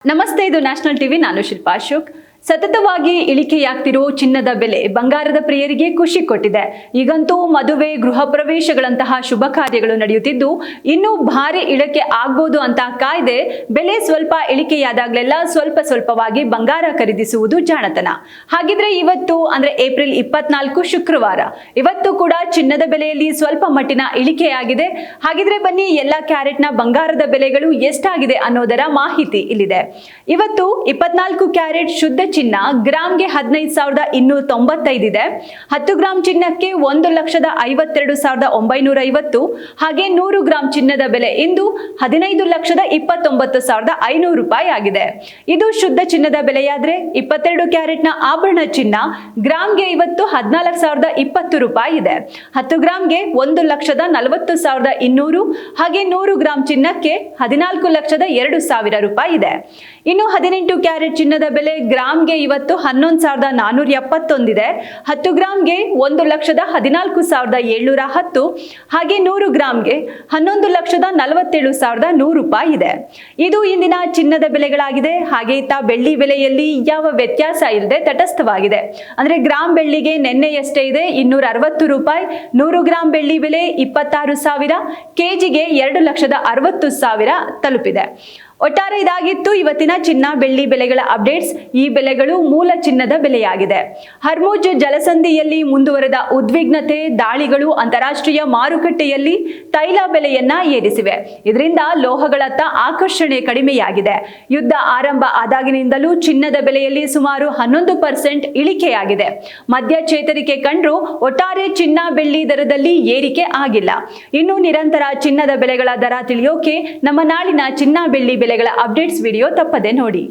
ನಮಸ್ತೆ, ಇದು national TV. ನಾನು ಶಿಲ್ಪಾ ಅಶೋಕ್. ಸತತವಾಗಿ ಇಳಿಕೆಯಾಗ್ತಿರೋ ಚಿನ್ನದ ಬೆಲೆ ಬಂಗಾರದ ಪ್ರಿಯರಿಗೆ ಖುಷಿ ಕೊಟ್ಟಿದೆ. ಈಗಂತೂ ಮದುವೆ, ಗೃಹ ಪ್ರವೇಶಗಳಂತಹ ಶುಭ ಕಾರ್ಯಗಳು ನಡೆಯುತ್ತಿದ್ದು ಇನ್ನೂ ಭಾರಿ ಇಳಿಕೆ ಆಗ್ಬೋದು ಅಂತ ಕಾಯ್ದೆ ಬೆಲೆ ಸ್ವಲ್ಪ ಇಳಿಕೆಯಾದಾಗಲೆಲ್ಲ ಸ್ವಲ್ಪವಾಗಿ ಬಂಗಾರ ಖರೀದಿಸುವುದು ಜಾಣತನ. ಹಾಗಿದ್ರೆ ಇವತ್ತು ಅಂದ್ರೆ ಏಪ್ರಿಲ್ 24 ಶುಕ್ರವಾರ, ಇವತ್ತು ಕೂಡ ಚಿನ್ನದ ಬೆಲೆಯಲ್ಲಿ ಸ್ವಲ್ಪ ಮಟ್ಟಿನ ಇಳಿಕೆಯಾಗಿದೆ. ಹಾಗಿದ್ರೆ ಬನ್ನಿ, ಎಲ್ಲ ಕ್ಯಾರೆಟ್ನ ಬಂಗಾರದ ಬೆಲೆಗಳು ಎಷ್ಟಾಗಿದೆ ಅನ್ನೋದರ ಮಾಹಿತಿ ಇಲ್ಲಿದೆ. ಇವತ್ತು 24 ಕ್ಯಾರೆಟ್ ಶುದ್ಧ ಚಿನ್ನ ಗ್ರಾಮ್ಗೆ 15,295 ಇದೆ. 10 ಗ್ರಾಮ್ ಚಿನ್ನಕ್ಕೆ 1,52,950. ಹಾಗೆ 100 ಗ್ರಾಮ್ ಚಿನ್ನದ ಬೆಲೆ ಇಂದು 15,29,500 ರೂಪಾಯಿ ಆಗಿದೆ. ಇದು ಶುದ್ಧ ಚಿನ್ನದ ಬೆಲೆಯಾದ್ರೆ 22 ಕ್ಯಾರೆಟ್ನ ಆಭರಣ ಚಿನ್ನ ಗ್ರಾಮ್ಗೆ ಇವತ್ತು 14,020 ರೂಪಾಯಿ ಇದೆ. 10 ಗ್ರಾಮ್ಗೆ 1,40,40,200. ಹಾಗೆ 100 ಗ್ರಾಮ್ ಚಿನ್ನಕ್ಕೆ 14,02,000 ರೂಪಾಯಿ ಇದೆ. ಇನ್ನು 18 ಕ್ಯಾರೆಟ್ ಚಿನ್ನದ ಬೆಲೆ ಗ್ರಾಮ್ಗೆ ಇವತ್ತು 11,471 ಇದೆ. 10 ಗ್ರಾಮ್ಗೆ 1,14,710. ಹಾಗೆ 100 ಗ್ರಾಮ್ಗೆ 11,47,100 ರೂಪಾಯಿ ಇದೆ. ಇದು ಇಂದಿನ ಚಿನ್ನದ ಬೆಲೆಗಳಾಗಿದೆ. ಹಾಗೆ ಇತ್ತ ಬೆಳ್ಳಿ ಬೆಲೆಯಲ್ಲಿ ಯಾವ ವ್ಯತ್ಯಾಸ ಇಲ್ಲದೆ ತಟಸ್ಥವಾಗಿದೆ. ಅಂದ್ರೆ ಗ್ರಾಮ್ ಬೆಳ್ಳಿಗೆ ನಿನ್ನೆಯಷ್ಟೇ ಇದೆ 260 ರೂಪಾಯಿ. 100 ಗ್ರಾಮ್ ಬೆಳ್ಳಿ ಬೆಲೆ 26,000. ಕೆಜಿಗೆ 2,60,000 ತಲುಪಿದೆ. ಒಟ್ಟಾರೆ ಇದಾಗಿತ್ತು ಇವತ್ತಿನ ಚಿನ್ನ ಬೆಳ್ಳಿ ಬೆಲೆಗಳ ಅಪ್ಡೇಟ್ಸ್. ಈ ಬೆಲೆಗಳು ಮೂಲ ಚಿನ್ನದ ಬೆಲೆಯಾಗಿದೆ. ಹರ್ಮುಜ್ ಜಲಸಂಧಿಯಲ್ಲಿ ಮುಂದುವರೆದ ಉದ್ವಿಗ್ನತೆ, ದಾಳಿಗಳು ಅಂತಾರಾಷ್ಟ್ರೀಯ ಮಾರುಕಟ್ಟೆಯಲ್ಲಿ ತೈಲ ಬೆಲೆಯನ್ನ ಏರಿಸಿವೆ. ಇದರಿಂದ ಲೋಹಗಳತ್ತ ಆಕರ್ಷಣೆ ಕಡಿಮೆಯಾಗಿದೆ. ಯುದ್ಧ ಆರಂಭ ಆದಾಗಿನಿಂದಲೂ ಚಿನ್ನದ ಬೆಲೆಯಲ್ಲಿ ಸುಮಾರು 11% ಇಳಿಕೆಯಾಗಿದೆ. ಮಧ್ಯ ಚೇತರಿಕೆ ಕಂಡ್ರೂ ಒಟ್ಟಾರೆ ಚಿನ್ನ ಬೆಳ್ಳಿ ದರದಲ್ಲಿ ಏರಿಕೆ ಆಗಿಲ್ಲ. ಇನ್ನು ನಿರಂತರ ಚಿನ್ನದ ಬೆಲೆಗಳ ದರ ತಿಳಿಯೋಕೆ ನಮ್ಮ ನಾಳಿನ ಚಿನ್ನ ಬೆಳ್ಳಿ ಬೆಲೆಗಳ ಅಪ್ಡೇಟ್ಸ್ ವಿಡಿಯೋ ತಪ್ಪದೆ ನೋಡಿ.